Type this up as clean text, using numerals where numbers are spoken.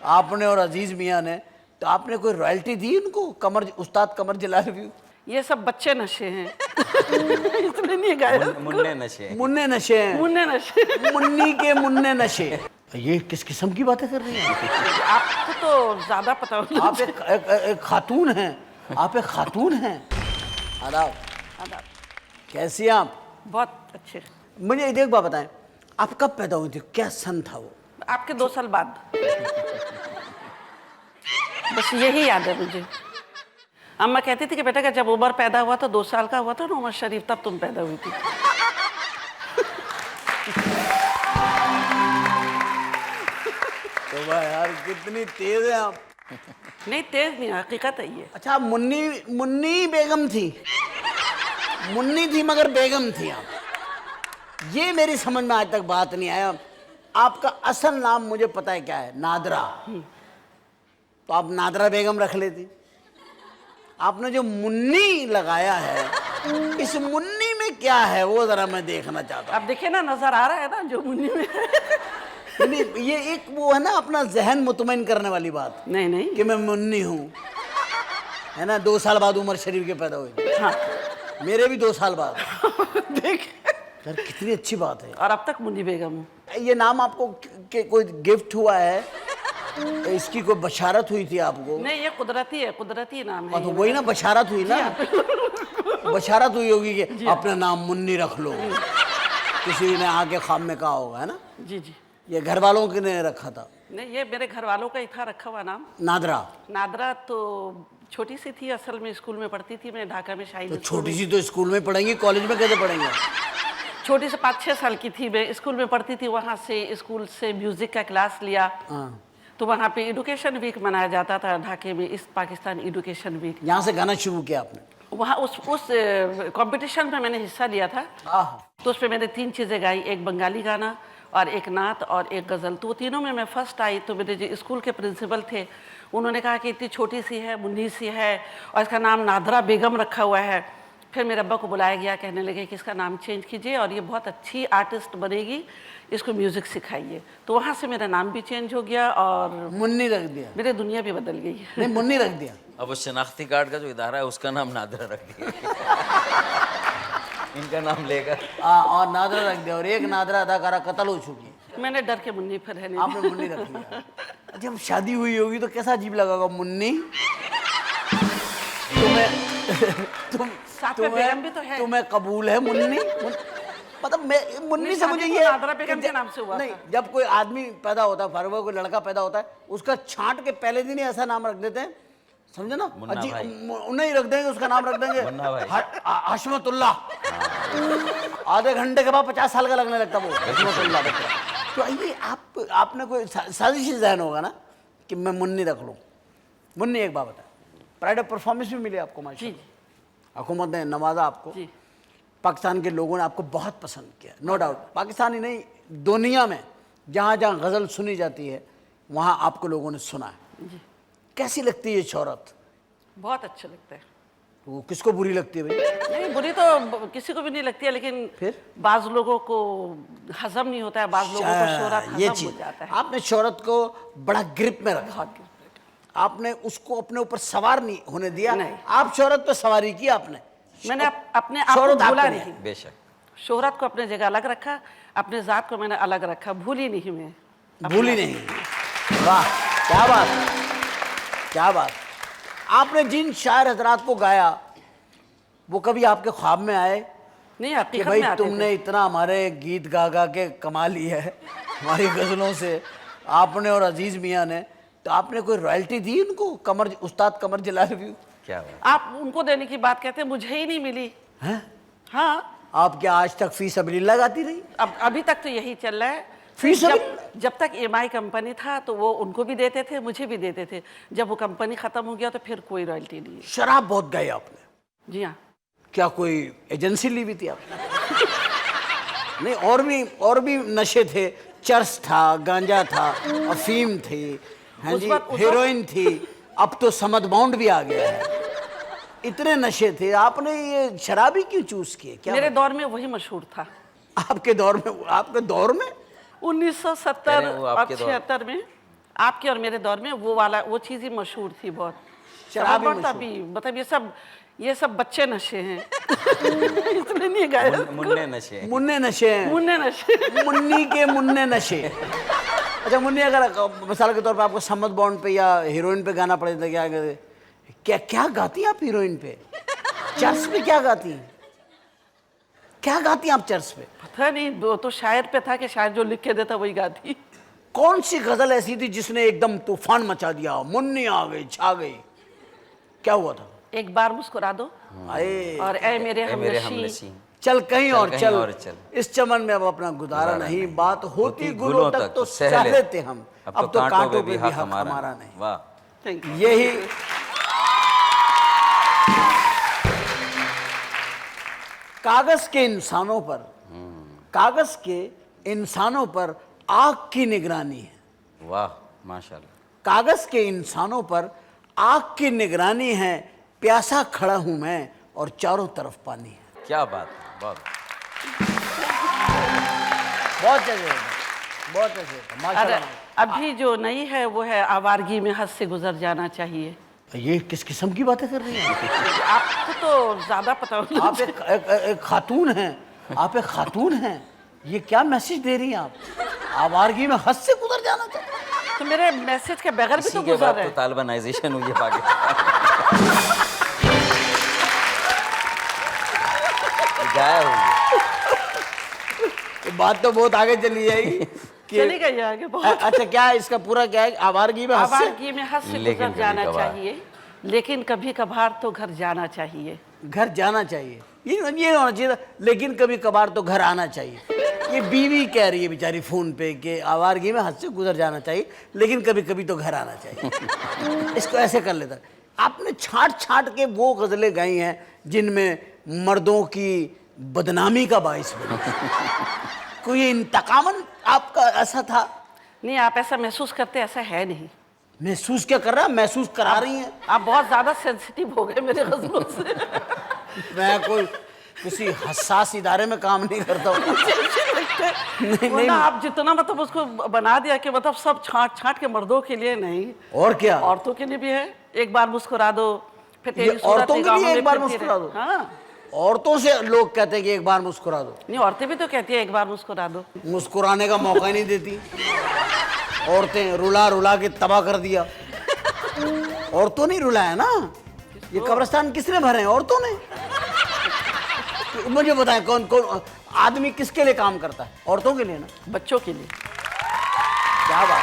आपने और अजीज मियाँ ने, तो आपने कोई रॉयल्टी दी उनको? उस्ताद कमर जलाल भी? ये सब बच्चे नशे हैं इसलिए नहीं गाया। मुन्ने नशे। मुन्ने नशे हैं। मुन्ने नशे। मुन्नी के मुन्ने नशे। ये किस किस्म की बातें कर रही हैं? आपको तो ज्यादा पता होगा। आप एक खातून हैं, आप एक खातून हैं। आदाब। आदाब। कैसी हैं आप? बहुत अच्छे। मुझे एक बात बताएं, आप कब पैदा हुई थी? क्या सन था वो? आपके 2 साल बाद। बस यही याद है मुझे। अम्मा कहती थी कि बेटा का जब उमर पैदा हुआ तो 2 साल का हुआ था ना उमर शरीफ, तब तुम पैदा हुई थी। तो भाई यार कितनी तेज है आप। नहीं तेज नहीं, हकीकत है ये। अच्छा, मुन्नी बेगम थी। मुन्नी थी मगर बेगम थी आप। ये मेरी समझ में आज तक बात नहीं आया। आपका असल नाम मुझे पता है क्या है, नादरा। तो आप नादरा बेगम रख लेती। आपने जो मुन्नी लगाया है, इस मुन्नी में क्या है वो जरा मैं देखना चाहता अब देखिए ना, नजर आ रहा है ना जो मुन्नी में हूँ। नहीं, ये एक वो है ना अपना जहन मुतमईन करने वाली बात नहीं नहीं कि मैं मुन्नी हूँ, है ना। 2 साल बाद उमर शरीफ के पैदा हुए। हाँ मेरे भी 2 साल बाद। देख, यार कितनी अच्छी बात है। और अब तक मुन्नी बेगम हूँ। ये नाम आपको कोई गिफ्ट हुआ है? इसकी कोई बशारत हुई थी आपको? नहीं, ये कुदरती है, कुदरती नाम है। तो वही ना बशारत हुई ना। बशारत हुई होगी कि अपना नाम मुन्नी रख लो। किसी ने आके ख्वाब में कहा होगा, है ना। जी जी। ये घर वालों के ने रखा था? नहीं, ये मेरे घर वालों का ही था रखा हुआ नाम। नादरा। नादरा तो छोटी सी थी, असल में स्कूल में पढ़ती थी मैं ढाका में शाही। तो छोटी सी तो स्कूल में पढ़ेंगी, कॉलेज में कैसे पढ़ेंगे? छोटी से 5-6 साल की थी मैं, स्कूल में पढ़ती थी। वहाँ से स्कूल से म्यूजिक का क्लास लिया। तो वहाँ पे एजुकेशन वीक मनाया जाता था ढाके में, ईस्ट पाकिस्तान एजुकेशन वीक। यहाँ से गाना शुरू किया आपने? वहाँ उस कंपटीशन में मैंने हिस्सा लिया था। तो उस पर मैंने 3 चीज़ें गाई, एक बंगाली गाना और एक नात और एक गज़ल। तो तीनों में मैं फर्स्ट आई। तो मेरे जो स्कूल के प्रिंसिपल थे उन्होंने कहा कि इतनी छोटी सी है, मुन्नी सी है और इसका नाम नादरा बेगम रखा हुआ है। फिर मेरे अब्बा को बुलाया गया, कहने लगे कि इसका नाम चेंज कीजिए और ये बहुत अच्छी आर्टिस्ट बनेगी, इसको म्यूज़िक सिखाइए। तो वहाँ से मेरा नाम भी चेंज हो गया और मुन्नी रख दिया? मेरी दुनिया भी बदल गई। नहीं, मुन्नी रख दिया। अब वो शनाख्ती कार्ड का जो इदारा है उसका नाम नादरा रख दिया। इनका नाम लेकर और नादरा रख दिया। और एक नादरा अदाकारा कत्ल हो चुकी है। मैंने डर के मुन्नी पर रहने आपने मुन्नी रख लिया। जब शादी हुई होगी तो कैसा अजीब लगा होगा मुन्नी। साथ में बेगम भी तो है। तुम्हें कबूल है मुन्नी? मतलब मैं मुन्नी से मुझे ये नादरा बेगम के नाम से हुआ नहीं, था। जब कोई आदमी पैदा होता है, फरवा कोई लड़का पैदा होता है, उसका छांट के पहले दिन ही ऐसा नाम रख देते हैं, समझे ना। नहीं रख देंगे, उसका नाम रख देंगे हशमतुल्लाह। आधे घंटे के बाद 50 साल का लगने लगता वो हशमतुल्लाह। तो ये आपने कोई साजिश जहन होगा ना कि मैं मुन्नी रख लूँ। मुन्नी एक बात बता, प्राइड ऑफ परफॉर्मेंस भी मिली आपको माशाल्लाह। हुकूमत ने नवाजा आपको। पाकिस्तान के लोगों ने आपको बहुत पसंद किया, नो डाउट। पाकिस्तान ही नहीं, दुनिया में जहाँ जहाँ गज़ल सुनी जाती है वहाँ आपको लोगों ने सुना है। कैसी लगती है ये शोहरत? बहुत अच्छा लगता है। वो किसको बुरी लगती है भाई? नहीं, बुरी तो किसी को भी नहीं लगती है, लेकिन फिर बाज़ लोगों को हजम नहीं होता है, बाज़ लोगों को शोहरत ये हजम हो जाता है। आपने शोहरत को बड़ा ग्रिप में रखा, आपने उसको अपने ऊपर सवार नहीं होने दिया। नहीं। आप शोहरत पे सवारी की आपने। मैंने अपने आप को भूला नहीं। बेशक शोहरत को अपने जगह अलग रखा, अपने ज़ात को मैंने अलग रखा, भूली नहीं मैं। भूली नहीं। वाह, क्या बात, क्या बात। आपने जिन शायर हजरात को गाया वो कभी आपके ख्वाब में आए नहीं? कि हकीकत भाई में आते तुमने थे। इतना हमारे गीत गा गा के कमा लिया है हमारी गज़लों से, आपने और अजीज़ मियाँ ने, तो आपने कोई रॉयल्टी दी उनको? उस्ताद कमर जलाल भी? क्या बात। आप उनको देने की बात कहते हैं, मुझे ही नहीं मिली। हैं? हाँ, आप क्या आज तक फी सबीलिल्लाह गाती रही? अब अभी तक तो यही चल रहा है। फी जब तक EMI कंपनी था तो वो उनको भी देते थे, मुझे भी देते थे। जब वो कंपनी खत्म हो गया तो फिर कोई रॉयल्टी नहीं। शराब बहुत गाई आपने? जी हाँ। क्या कोई एजेंसी ली हुई थी आपने? नहीं, और भी नशे थे, चरस था, गांजा था, अफीम थी, हाँ जी, हेरोइन थी, अब तो समद बाउंड भी आ गया है। इतने नशे थे, आपने ये शराबी क्यों चूज किए? क्या मेरे दौर में वही मशहूर था। आपके दौर में? आपके दौर में 1970 और 76 में आपके और मेरे दौर में वो चीज ही मशहूर थी बहुत। शराबी बहुत मशहूर। अभी मतलब ये सब बच्चे नशे हैं इसलिए नहीं गाया। मुन्ने नशे। मुन्ने नशे हैं। मुन्ने नशे। मुन्नी के मुन्ने नशे। अच्छा मुन्नी, अगर मिसाल के तौर पे आपको सम्मत बॉन्ड पे या हीरोइन पे गाना पड़े तो क्या कहते? क्या क्या गाती हैं आप हीरोइन पे? चर्च पे क्या गाती हैं? क्या गाती हैं आप चर्च पे? पता नहीं, वो तो शायर पे था कि शायर जो लिख के देता वही गाती। कौन सी गजल ऐसी थी जिसने एकदम तूफान मचा दिया, मुन्नी आ गई, छा गई? क्या हुआ था? एक बार मुस्कुरा दो आए और ए मेरे मेरे हमनशी। हमनशी। चल कहीं और कहीं चल, और चल। इस चमन में अब अपना गुजारा नहीं, बात होती गुलों तक तो सह सह लेते लेते हम, अब तो कांटों पे भी हक हमारा नहीं। वाह। Thank you. यही कागज के इंसानों पर, कागज के इंसानों पर आग की निगरानी है। वाह माशाल्लाह। कागज के इंसानों पर आग की निगरानी है, प्यासा खड़ा हूं मैं और चारों तरफ पानी है। क्या बात है, बहुत बहुत जगह, बहुत जगह और माशाल्लाह। अभी जो नई है वो है आवारगी में हद से गुजर जाना चाहिए। ये किस किस्म की बातें कर रही हैं? आपको तो ज्यादा पता होगा। आप एक खातून हैं, आप एक खातून हैं, ये क्या मैसेज दे रही हैं आप? आवारगी में हद से गुजर जाना चाहिए। तो मेरे मैसेज के बगैर भी इसी तो के गुजर बाद रहे तो तालिबानाइजेशन हुई है पाकिस्तान। गाया हुई ये बात तो बहुत आगे चली जाएगी कि चली गई है आगे बहुत। अच्छा क्या है इसका पूरा क्या है? आवारगी में हद से आवारगी में हद से लेकिन गुजर जाना कभी-कभार। चाहिए, लेकिन कभी कभार तो घर जाना चाहिए। घर जाना चाहिए, ये होना चाहिए था, लेकिन कभी कभार तो घर आना चाहिए। ये बीवी कह रही है बेचारी फोन पे कि आवारगी में हद से गुजर जाना चाहिए, लेकिन कभी कभी तो घर आना चाहिए। इसको ऐसे कर लेता। आपने छांट छांट के वो गजलें गाई हैं जिनमें मर्दों की बदनामी का बाइस बने। कोई इंतकामन आपका ऐसा था? नहीं, आप ऐसा महसूस करते, ऐसा है नहीं। महसूस क्या कर रहा है? महसूस करा रही हैं। आप बहुत ज्यादा सेंसिटिव हो गए मेरे गजलों से। मैं कोई किसी हसास इदारे में काम नहीं करता हूँ। नहीं नहीं, आप जितना मतलब उसको बना दिया कि मतलब सब छांट छांट के मर्दों के लिए नहीं, और क्या? औरतों के लिए भी है। एक बार मुस्कुरा दो, फिर ये तेरी सूरत औरतों के निगाहों लिए में एक बार फिरती मुस्कुरा रहे। दो? हाँ, औरतों से लोग कहते हैं कि एक बार मुस्कुरा दो। नहीं औरतें भी तो कहती है एक बार मुस्कुरा दो। मुस्कुराने का मौका ही नहीं देती औरतें। रुला रुला के तबाह कर दिया। औरतों ने रुलाया ना, ये कब्रिस्तान किसने भरे हैं? औरतों ने। मुझे बताएं कौन कौन आदमी किसके लिए काम करता है? औरतों के लिए ना। बच्चों के लिए। क्या बात।